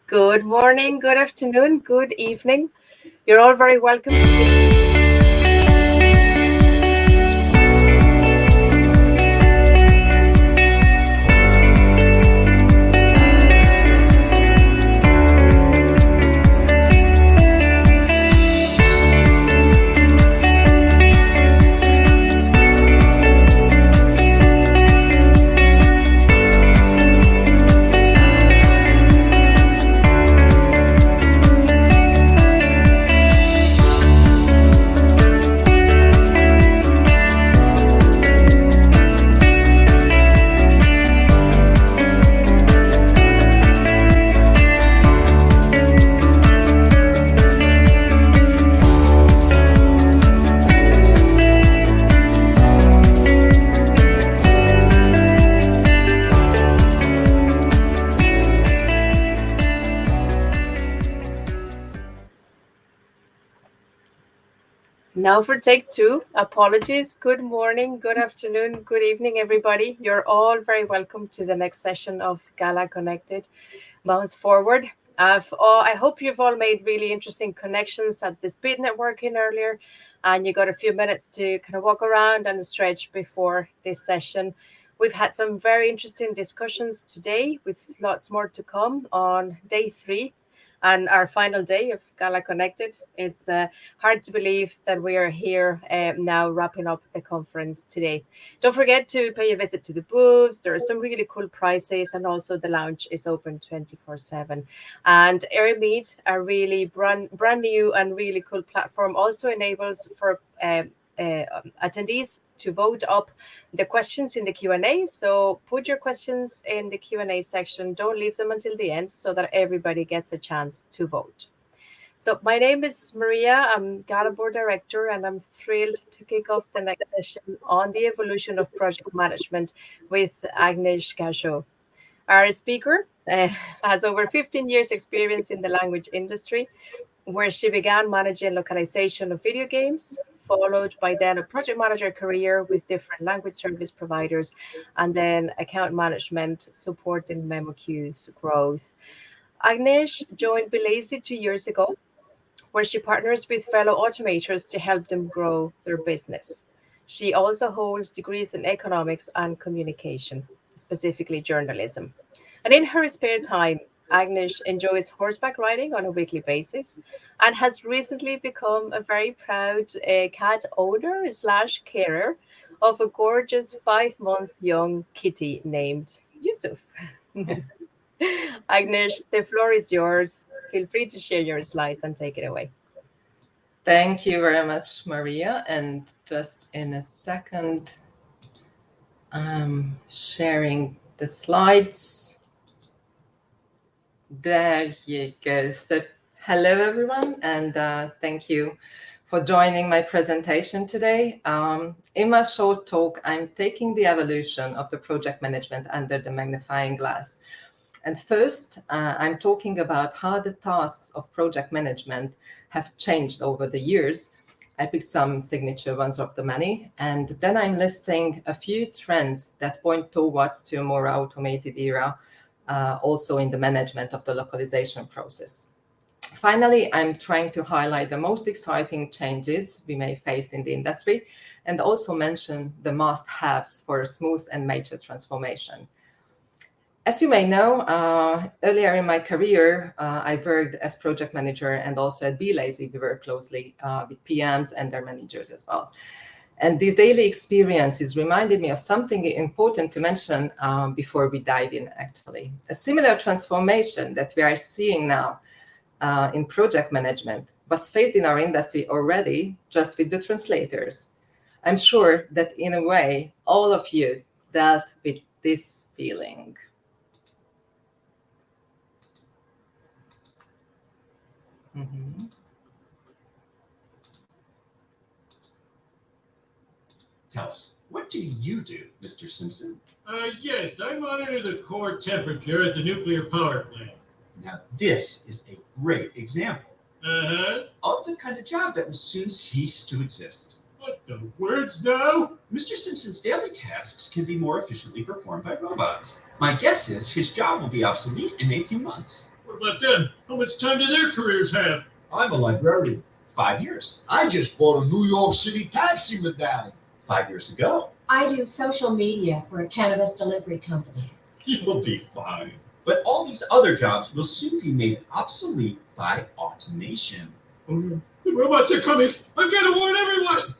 Good morning, good afternoon, good evening. You're all very welcome. Now for take two. Apologies. Good morning, good afternoon, good evening, everybody. You're all very welcome to the next session of Gala Connected. Mouse forward. I hope you've all made really interesting connections at the speed networking earlier, and you got a few minutes to kind of walk around and stretch before this session. We've had some very interesting discussions today, with lots more to come on day 3 and our final day of Gala Connected. It's hard to believe that we are here now wrapping up the conference today. Don't forget to pay a visit to the booths. There are some really cool prizes, and also the lounge is open 24/7. And AirMeet, a really brand new and really cool platform, also enables for attendees to vote up the questions in the Q&A. So put your questions in the Q&A section. Don't leave them until the end so that everybody gets a chance to vote. So my name is Maria. I'm Gala Board Director, and I'm thrilled to kick off the next session on the evolution of project management with Ágnes Gazsó. Our speaker has over 15 years experience in the language industry, where she began managing localization of video games, followed by then a project manager career with different language service providers, and then account management supporting memo queues growth. Agnes joined Belazy 2 years ago, where she partners with fellow automators to help them grow their business. She also holds degrees in economics and communication, specifically journalism. And in her spare time, Agnes enjoys horseback riding on a weekly basis and has recently become a very proud cat owner slash carer of a gorgeous 5-month young kitty named Yusuf. Agnes, the floor is yours. Feel free to share your slides and take it away. Thank you very much, Maria. And just in a second, I'm sharing the slides. There you go. So hello, everyone, and thank you for joining my presentation today. In my short talk, I'm taking the evolution of the project management under the magnifying glass. And first, I'm talking about how the tasks of project management have changed over the years. I picked some signature ones of the many, and then I'm listing a few trends that point towards to a more automated era, also in the management of the localization process. Finally, I'm trying to highlight the most exciting changes we may face in the industry, and also mention the must-haves for a smooth and major transformation. As you may know, earlier in my career, I worked as project manager, and also at Belazy, we work closely with PMs and their managers as well. And these daily experiences reminded me of something important to mention before we dive in, actually. A similar transformation that we are seeing now in project management was faced in our industry already, just with the translators. I'm sure that in a way, all of you dealt with this feeling. Mm-hmm. Tell us, what do you do, Mr. Simpson? Yes, I monitor the core temperature at the nuclear power plant. Now, this is a great example Uh-huh. of the kind of job that will soon cease to exist. But The words now? Mr. Simpson's daily tasks can be more efficiently performed by robots. My guess is his job will be obsolete in 18 months. What about them? How much time do their careers have? I'm a librarian. 5 years. I just bought a New York City taxi medallion. 5 years ago. I do social media for a cannabis delivery company. You'll be fine. But all these other jobs will soon be made obsolete by automation. The robots are coming. I've got to warn everyone.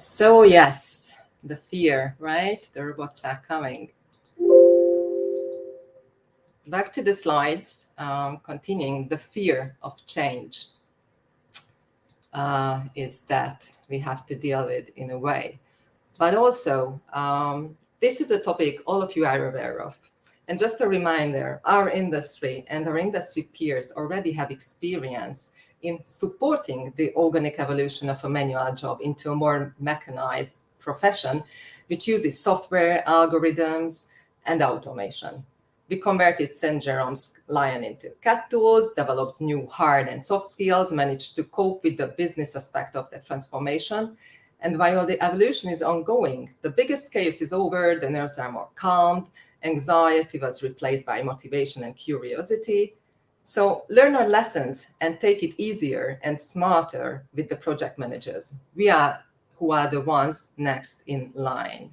So yes, the fear, right? The robots are coming. Back to the slides, continuing the fear of change is that we have to deal with in a way. But also, this is a topic all of you are aware of. And just a reminder, our industry and our industry peers already have experience in supporting the organic evolution of a manual job into a more mechanized profession, which uses software, algorithms, and automation. We converted St. Jerome's Lion into cat tools, developed new hard and soft skills, managed to cope with the business aspect of the transformation. And while the evolution is ongoing, the biggest chaos is over, the nerves are more calmed, anxiety was replaced by motivation and curiosity. So learn our lessons and take it easier and smarter with the project managers. We are who are the ones next in line.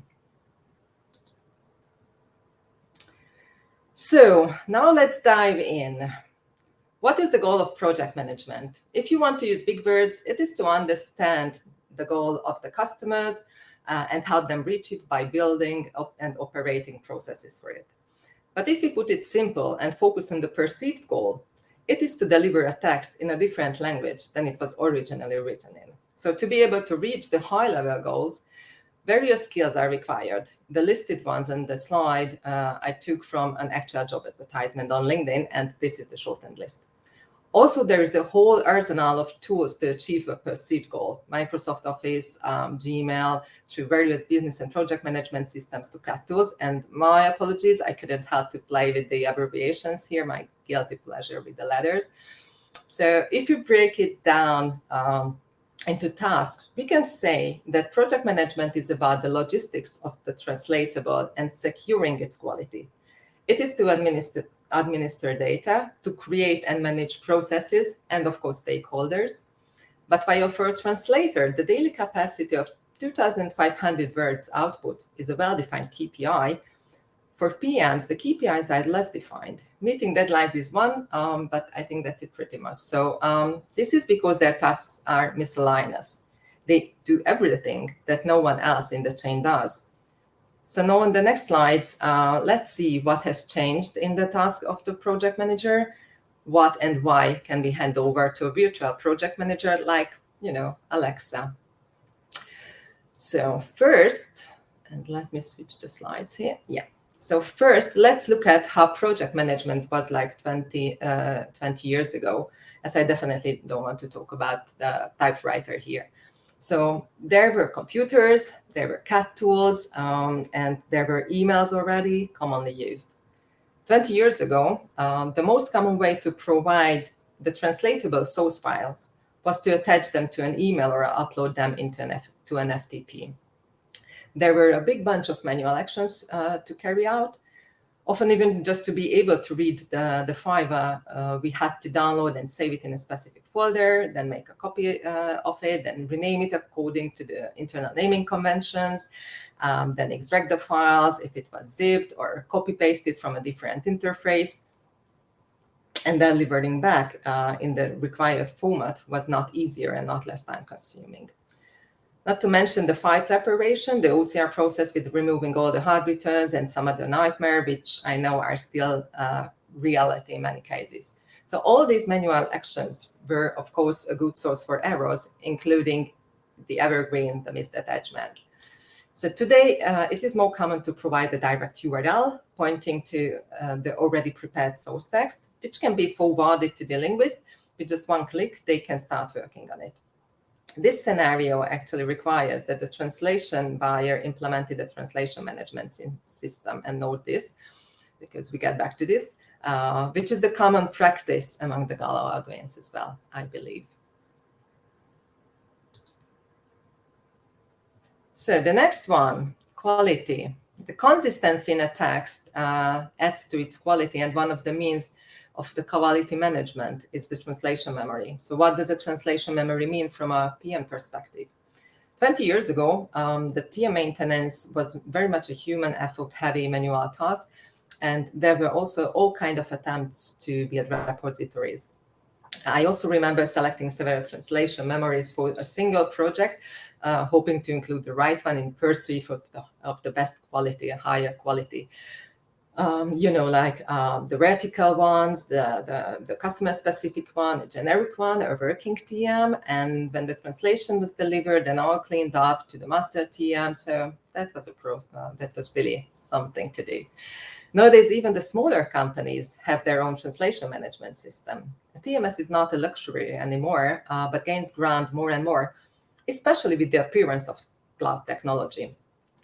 So now let's dive in. What is the goal of project management? If you want to use big words, it is to understand the goal of the customers and help them reach it by building up and operating processes for it. But if we put it simple and focus on the perceived goal, it is to deliver a text in a different language than it was originally written in. So to be able to reach the high-level goals, various skills are required. The listed ones on the slide I took from an actual job advertisement on LinkedIn, and this is the shortened list. Also, there is a whole arsenal of tools to achieve a perceived goal. Microsoft Office, Gmail, through various business and project management systems to cut tools. And my apologies, I couldn't help to play with the abbreviations here, my guilty pleasure with the letters. So if you break it down into tasks, we can say that project management is about the logistics of the translatable and securing its quality. It is to administer data, to create and manage processes, and of course, stakeholders. But while for a translator, the daily capacity of 2,500 words output is a well-defined KPI. For PMs, the KPIs are less defined. Meeting deadlines is one, but I think that's it pretty much. So this is because their tasks are miscellaneous. They do everything that no one else in the chain does. So now on the next slides, let's see what has changed in the task of the project manager, what and why can we hand over to a virtual project manager like, Alexa. So first, and let me switch the slides here. Yeah. So first, let's look at how project management was like 20 years ago, as I definitely don't want to talk about the typewriter here. So there were computers, there were CAT tools, and there were emails already commonly used. 20 years ago, the most common way to provide the translatable source files was to attach them to an email or upload them into an FTP. There were a big bunch of manual actions to carry out. Often even just to be able to read the file, we had to download and save it in a specific folder, then make a copy of it, then rename it according to the internal naming conventions, then extract the files if it was zipped, or copy-paste it from a different interface. And then delivering back in the required format was not easier and not less time-consuming. Not to mention the file preparation, the OCR process with removing all the hard returns and some of the nightmare, which I know are still reality in many cases. So all these manual actions were, of course, a good source for errors, including the evergreen, the missed attachment. So today, it is more common to provide a direct URL pointing to the already prepared source text, which can be forwarded to the linguist. With just one click, they can start working on it. This scenario actually requires that the translation buyer implemented a translation management system, and note this, because we get back to this, which is the common practice among the Gala audience as well, I believe. So the next one, quality. The consistency in a text adds to its quality, and one of the means of the quality management is the translation memory. So what does a translation memory mean from a PM perspective? 20 years ago, the TM maintenance was very much a human effort-heavy manual task, and there were also all kinds of attempts to build repositories. I also remember selecting several translation memories for a single project, hoping to include the right one in pursuit of the best quality, a higher quality. The vertical ones, the customer-specific one, a generic one, a working TM, and when the translation was delivered, then all cleaned up to the master TM. So that was that was really something to do. Nowadays, even the smaller companies have their own translation management system. The TMS is not a luxury anymore, but gains ground more and more, especially with the appearance of cloud technology.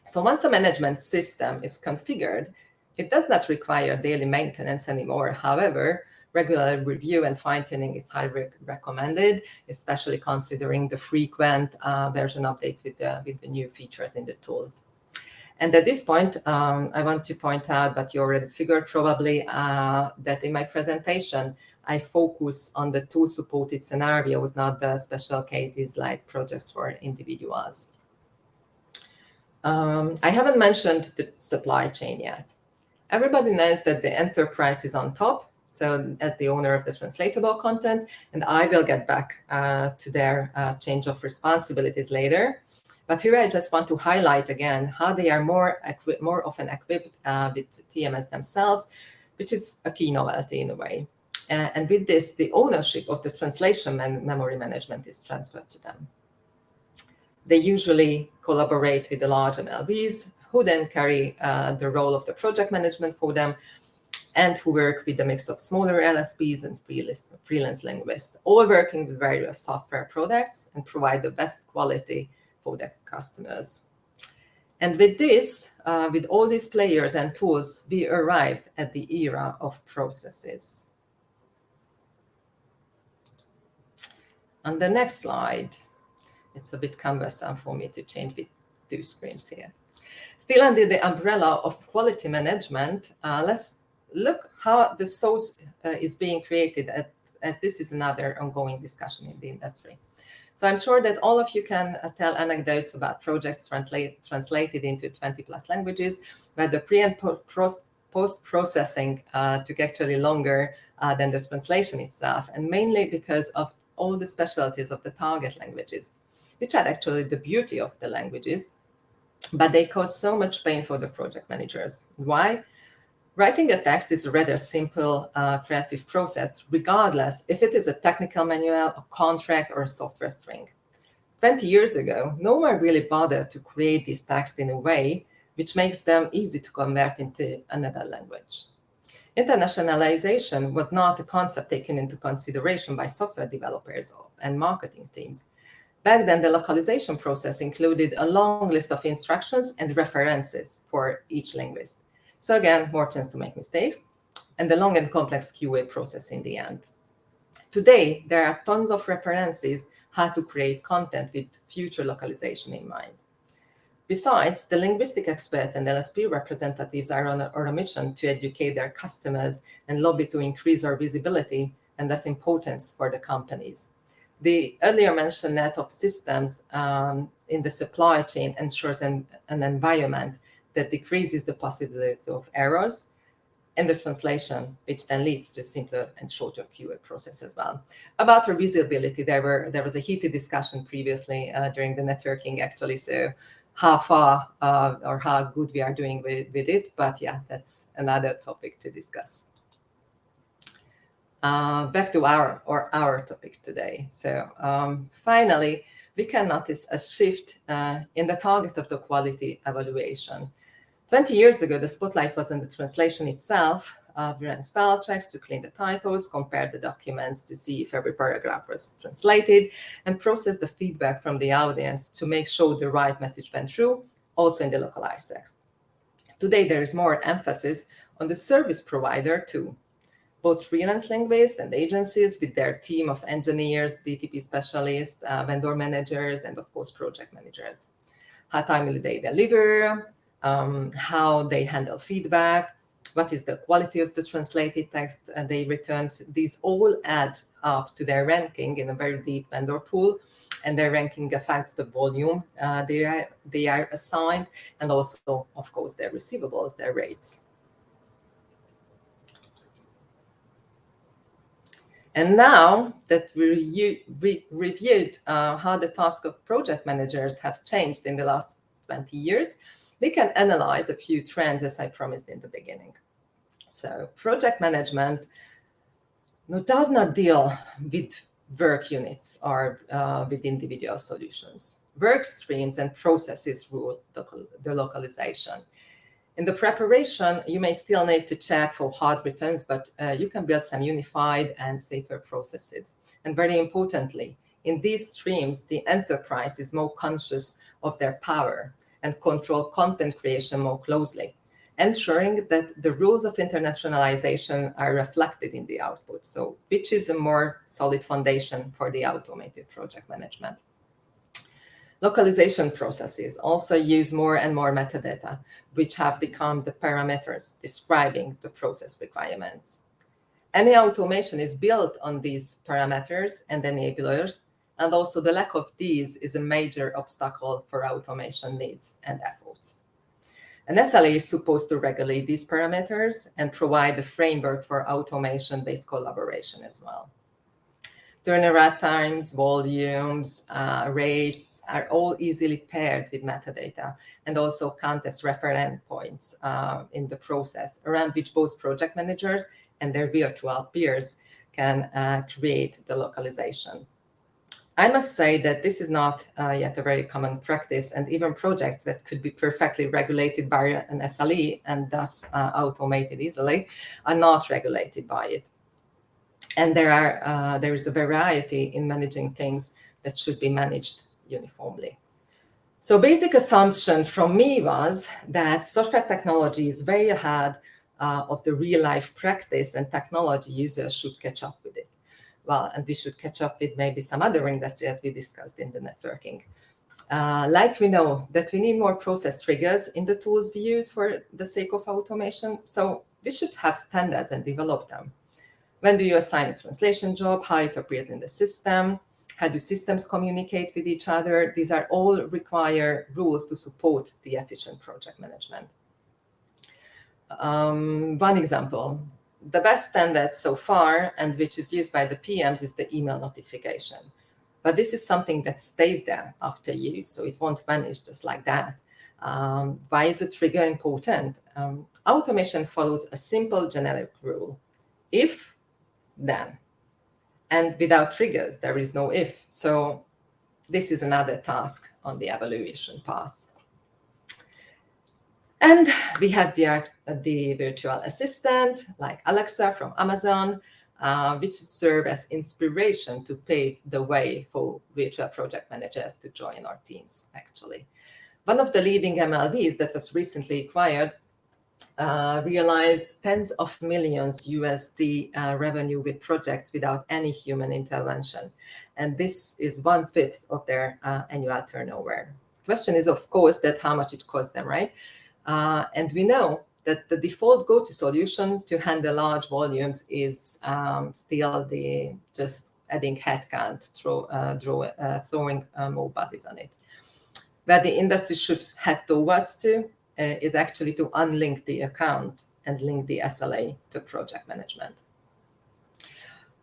So once a management system is configured, it does not require daily maintenance anymore. However, regular review and fine-tuning is highly recommended, especially considering the frequent version updates with the new features in the tools. And at this point, I want to point out, but you already figured probably, that in my presentation, I focus on the tool-supported scenarios, not the special cases like projects for individuals. I haven't mentioned the supply chain yet. Everybody knows that the enterprise is on top, so as the owner of the translatable content, and I will get back to their change of responsibilities later. But here I just want to highlight again how they are more often equipped with TMS themselves, which is a key novelty in a way. And with this, the ownership of the translation memory management is transferred to them. They usually collaborate with the large MLBs, who then carry the role of the project management for them, and who work with a mix of smaller LSPs and freelance linguists, all working with various software products and provide the best quality for their customers. And with this, with all these players and tools, we arrived at the era of processes. On the next slide, it's a bit cumbersome for me to change with two screens here. Still under the umbrella of quality management, let's look how the source is being created, as this is another ongoing discussion in the industry. So I'm sure that all of you can tell anecdotes about projects translated into 20 plus languages, where the pre and post-processing took actually longer than the translation itself, and mainly because of all the specialties of the target languages, which are actually the beauty of the languages, but they cause so much pain for the project managers. Why? Writing a text is a rather simple creative process, regardless if it is a technical manual, a contract, or a software string. 20 years ago, no one really bothered to create these texts in a way which makes them easy to convert into another language. Internationalization was not a concept taken into consideration by software developers and marketing teams. Back then, the localization process included a long list of instructions and references for each linguist. So again, more chance to make mistakes, and the long and complex QA process in the end. Today, there are tons of references how to create content with future localization in mind. Besides, the linguistic experts and LSP representatives are on a mission to educate their customers and lobby to increase our visibility and thus importance for the companies. The earlier mentioned net of systems in the supply chain ensures an environment that decreases the possibility of errors in the translation, which then leads to simpler and shorter QA process as well. About the visibility, there was a heated discussion previously during the networking actually, so how far or how good we are doing with it, but yeah, that's another topic to discuss. Back to our topic today. So finally, we can notice a shift in the target of the quality evaluation. 20 years ago, the spotlight was on the translation itself, We ran spell checks to clean the typos, compared the documents to see if every paragraph was translated, and processed the feedback from the audience to make sure the right message went through, also in the localized text. Today, there is more emphasis on the service provider too. Both freelance linguists and agencies with their team of engineers, DTP specialists, vendor managers, and of course, project managers. How timely they deliver, how they handle feedback, what is the quality of the translated text they return. These all add up to their ranking in a very deep vendor pool, and their ranking affects the volume they are assigned, and also, of course, their receivables, their rates. And now that we reviewed how the task of project managers have changed in the last 20 years, we can analyze a few trends, as I promised in the beginning. So project management does not deal with work units or with individual solutions. Work streams and processes rule the localization. In the preparation, you may still need to check for hard returns, but you can build some unified and safer processes. And very importantly, in these streams, the enterprise is more conscious of their power and control content creation more closely, ensuring that the rules of internationalization are reflected in the output, so which is a more solid foundation for the automated project management. Localization processes also use more and more metadata, which have become the parameters describing the process requirements. Any automation is built on these parameters and enablers, and also the lack of these is a major obstacle for automation needs and efforts. An SLA is supposed to regulate these parameters and provide a framework for automation-based collaboration as well. Turnaround times, volumes, rates are all easily paired with metadata and also count as reference points in the process, around which both project managers and their virtual peers can create the localization. I must say that this is not yet a very common practice, and even projects that could be perfectly regulated by an SLE and thus automated easily are not regulated by it. And there is a variety in managing things that should be managed uniformly. So basic assumption from me was that software technology is way ahead of the real life practice, and technology users should catch up with it. Well, and we should catch up with maybe some other industry, as we discussed in the networking. Like we know that we need more process triggers in the tools we use for the sake of automation, so we should have standards and develop them. When do you assign a translation job? How it appears in the system? How do systems communicate with each other? These are all require rules to support the efficient project management. One example, the best standard so far, and which is used by the PMs, is the email notification. But this is something that stays there after use, so it won't vanish just like that. Why is a trigger important? Automation follows a simple generic rule. If, then. And without triggers, there is no if. So this is another task on the evaluation path. And we have the virtual assistant, like Alexa from Amazon, which serve as inspiration to pave the way for virtual project managers to join our teams, actually. One of the leading MLVs that was recently acquired realized tens of millions USD revenue with projects without any human intervention. And this is 1/5 of their annual turnover. Question is, of course, that how much it costs them, right? And we know that the default go-to solution to handle large volumes is still just adding headcount, throwing more bodies on it. Where the industry should head towards to is actually to unlink the account and link the SLA to project management.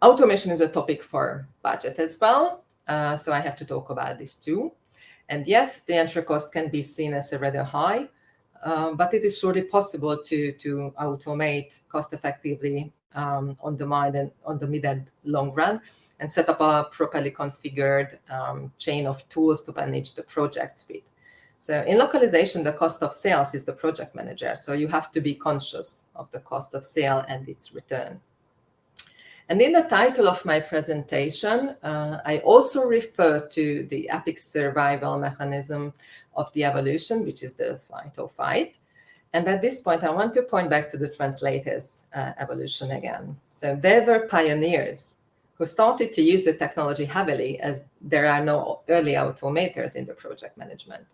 Automation is a topic for budget as well, so I have to talk about this too. And yes, the entry cost can be seen as a rather high, but it is surely possible to automate cost effectively on the mid and long run, and set up a properly configured chain of tools to manage the projects with. So in localization, the cost of sales is the project manager. So you have to be conscious of the cost of sale and its return. And in the title of my presentation, I also refer to the epic survival mechanism of the evolution, which is the flight or fight. And at this point, I want to point back to the translators evolution again. So they were pioneers who started to use the technology heavily, as there are no early automators in the project management.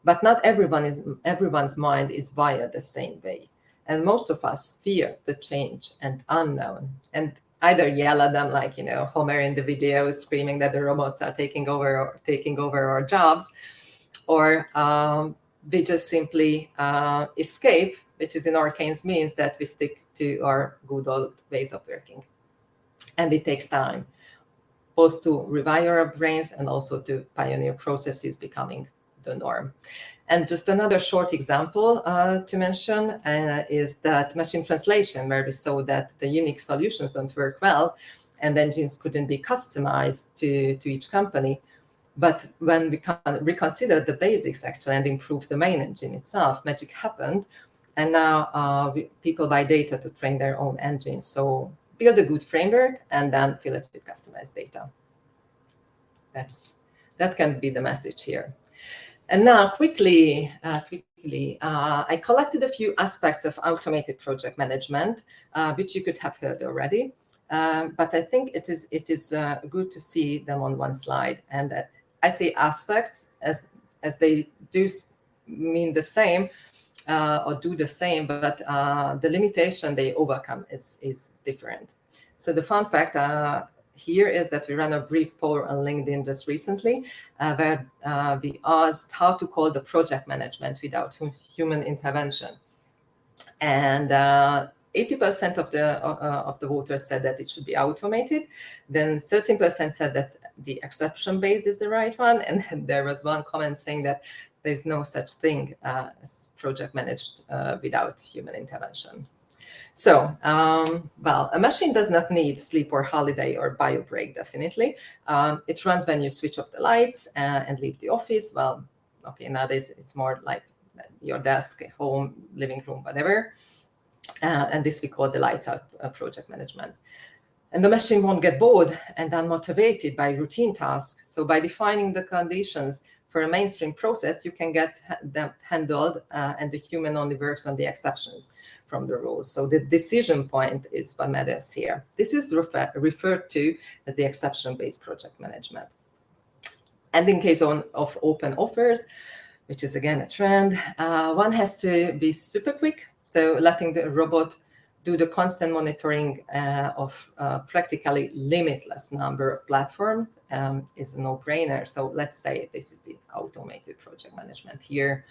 But not everyone's mind is wired the same way. And most of us fear the change and unknown, and either yell at them like, Homer in the video screaming that the robots are taking over our jobs, or we just simply escape, which is in our case means that we stick to our good old ways of working. And it takes time, both to rewire our brains and also to pioneer processes becoming the norm. And just another short example to mention is that machine translation, where we saw that the unique solutions don't work well and engines couldn't be customized to each company. But when we reconsidered the basics actually and improved the main engine itself, magic happened. And now people buy data to train their own engines. So build a good framework and then fill it with customized data. That can be the message here. And now quickly, I collected a few aspects of automated project management, which you could have heard already. But I think it is good to see them on one slide. And I say aspects as they do mean the same or do the same, but the limitation they overcome is different. So the fun fact here is that we ran a brief poll on LinkedIn just recently, where we asked how to call the project management without human intervention. And 80% of the voters said that it should be automated. Then 13% said that the exception-based is the right one. And there was one comment saying that there's no such thing as project managed without human intervention. So, well, a machine does not need sleep or holiday or bio break, definitely. It runs when you switch off the lights and leave the office. Well, okay, nowadays it's more like your desk, home, living room, whatever. And this we call the lights out project management. And the machine won't get bored and unmotivated by routine tasks. So by defining the conditions for a mainstream process, you can get them handled, and the human only works on the exceptions from the rules. So the decision point is what matters here. This is referred to as the exception-based project management. And in case of open offers, which is again a trend, one has to be super quick. So letting the robot do the constant monitoring of practically limitless number of platforms is a no-brainer. So let's say this is the automated project management here.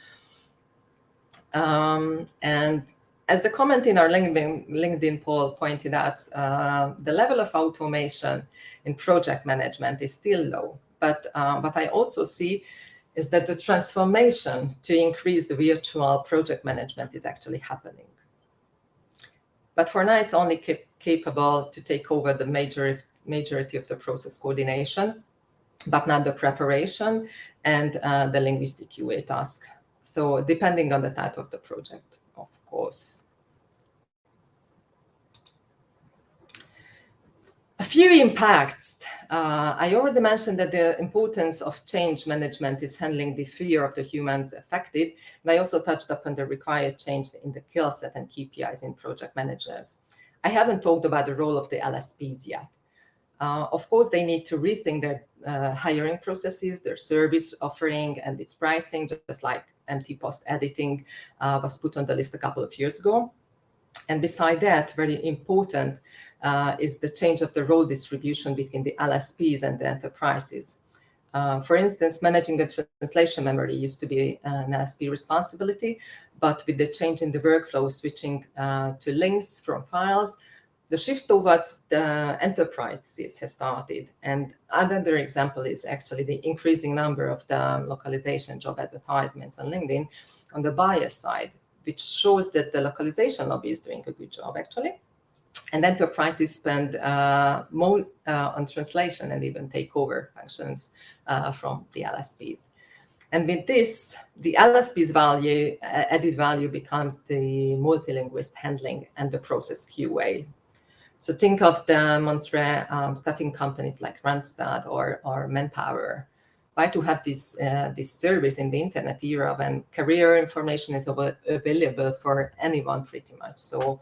And as the comment in our LinkedIn poll pointed out, the level of automation in project management is still low. But what I also see is that the transformation to increase the virtual project management is actually happening. But for now, it's only capable to take over the majority of the process coordination, but not the preparation and the linguistic QA task. So depending on the type of the project, of course. A few impacts. I already mentioned that the importance of change management is handling the fear of the humans affected. And I also touched upon the required change in the skill set and KPIs in project managers. I haven't talked about the role of the LSPs yet. Of course, they need to rethink their hiring processes, their service offering and its pricing, just like empty post editing was put on the list a couple of years ago. And beside that, very important is the change of the role distribution between the LSPs and the enterprises. For instance, managing the translation memory used to be an LSP responsibility, but with the change in the workflow, switching to links from files, the shift towards the enterprises has started. And another example is actually the increasing number of the localization job advertisements on LinkedIn on the buyer side, which shows that the localization lobby is doing a good job, actually. And enterprises spend more on translation and even take over functions from the LSPs. And with this, the LSP's value, added value becomes the multilinguist handling and the process QA. So think of the Monster staffing companies like Randstad or Manpower. Why to have this service in the internet era when career information is available for anyone pretty much? So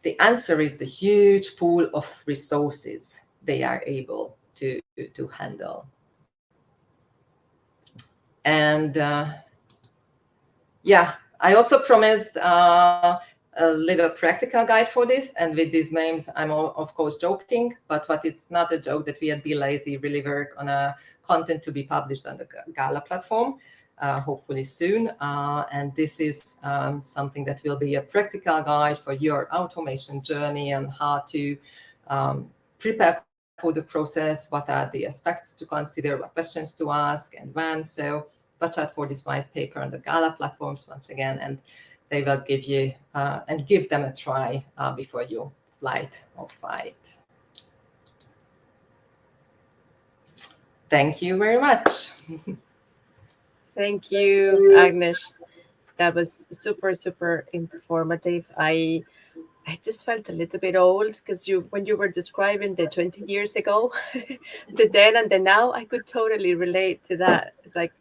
the answer is the huge pool of resources they are able to handle. And yeah, I also promised a little practical guide for this. And with these memes, I'm of course joking, but what is not a joke that we at Be Lazy really work on a content to be published on the Gala platform, hopefully soon. And this is something that will be a practical guide for your automation journey and how to prepare for the process, what are the aspects to consider, what questions to ask, and when. So watch out for this white paper on the Gala platforms once again, and they will give you and give them a try before you flight or fight. Thank you very much. Thank you, Agnes. That was super, super informative. I just felt a little bit old because when you were describing the 20 years ago, the then and the now, I could totally relate to that. It's like,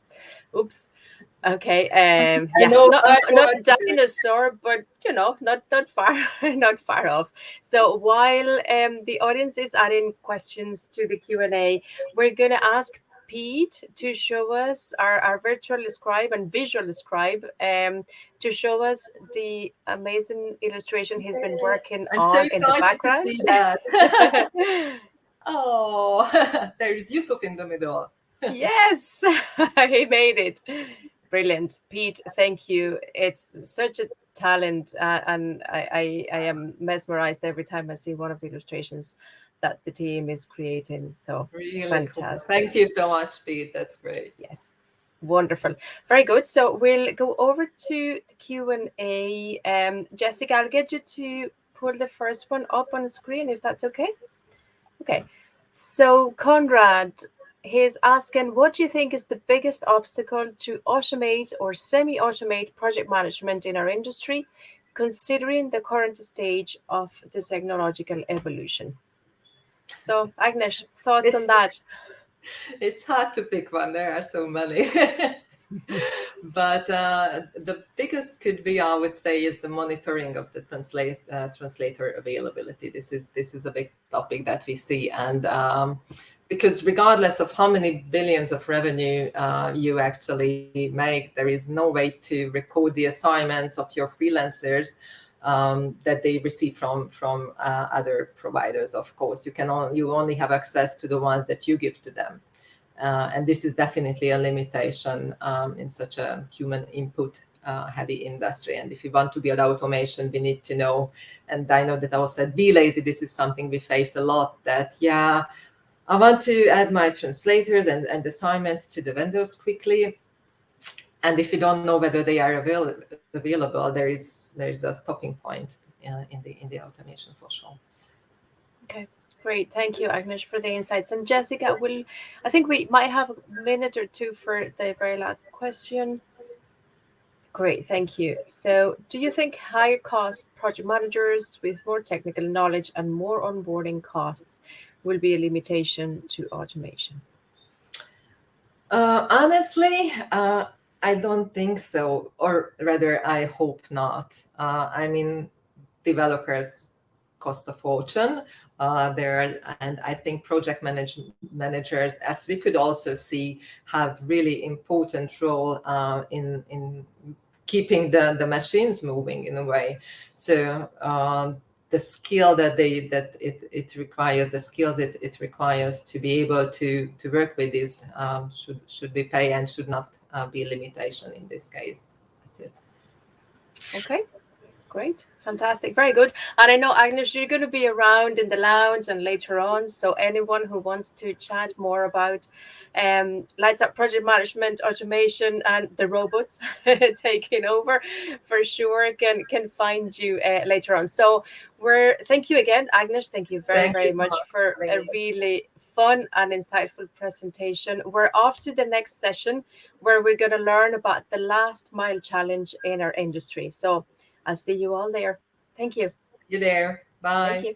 oops. Okay. Yeah. Not a dinosaur, but not far, not far off. So while the audience is adding questions to the Q&A, we're gonna ask Pete to show us our virtual scribe and visual scribe to show us the amazing illustration he's been working I'm on so in the background. To see that. Oh, there's Yusuf in the middle. Yes, he made it. Brilliant. Pete, thank you. It's such a talent, and I am mesmerized every time I see one of the illustrations that the team is creating. So really fantastic. Cool. Thank you so much, Pete. That's great. Yes, wonderful. Very good. So we'll go over to the Q&A. Jessica, I'll get you to pull the first one up on the screen, if that's okay. Okay. So Conrad, he's asking, what do you think is the biggest obstacle to automate or semi-automate project management in our industry, considering the current stage of the technological evolution? So Agnes, thoughts on that? It's hard to pick one. There are so many. But the biggest could be, I would say, is the monitoring of the translator availability. This is a big topic that we see, and because regardless of how many billions of revenue you actually make, there is no way to record the assignments of your freelancers that they receive from other providers. Of course, you only have access to the ones that you give to them. And this is definitely a limitation in such a human input heavy industry. And if we want to build automation, we need to know, and I know that also at Be Lazy, this is something we face a lot, that, yeah, I want to add my translators and assignments to the vendors quickly. And if you don't know whether they are available, there is a stopping point in the automation for sure. Okay. Great. Thank you, Agnes, for the insights. And Jessica, I think we might have a minute or two for the very last question. Great. Thank you. So do you think higher cost project managers with more technical knowledge and more onboarding costs will be a limitation to automation? Honestly, I don't think so, or rather, I hope not. I mean, developers cost a fortune. And I think project managers, as we could also see, have really important role in keeping the machines moving in a way. So the skill that it requires, the skills it requires to be able to work with this should be paid and should not be a limitation in this case. That's it. Okay. Great. Fantastic. Very good. And I know, Agnes, you're going to be around in the lounge and later on. So anyone who wants to chat more about lights up project management, automation, and the robots taking over, for sure can find you later on. So thank you again, Agnes. Thank you very much for a really fun and insightful presentation. We're off to the next session where we're going to learn about the last mile challenge in our industry. So I'll see you all there. Thank you. See you there. Bye. Thank you.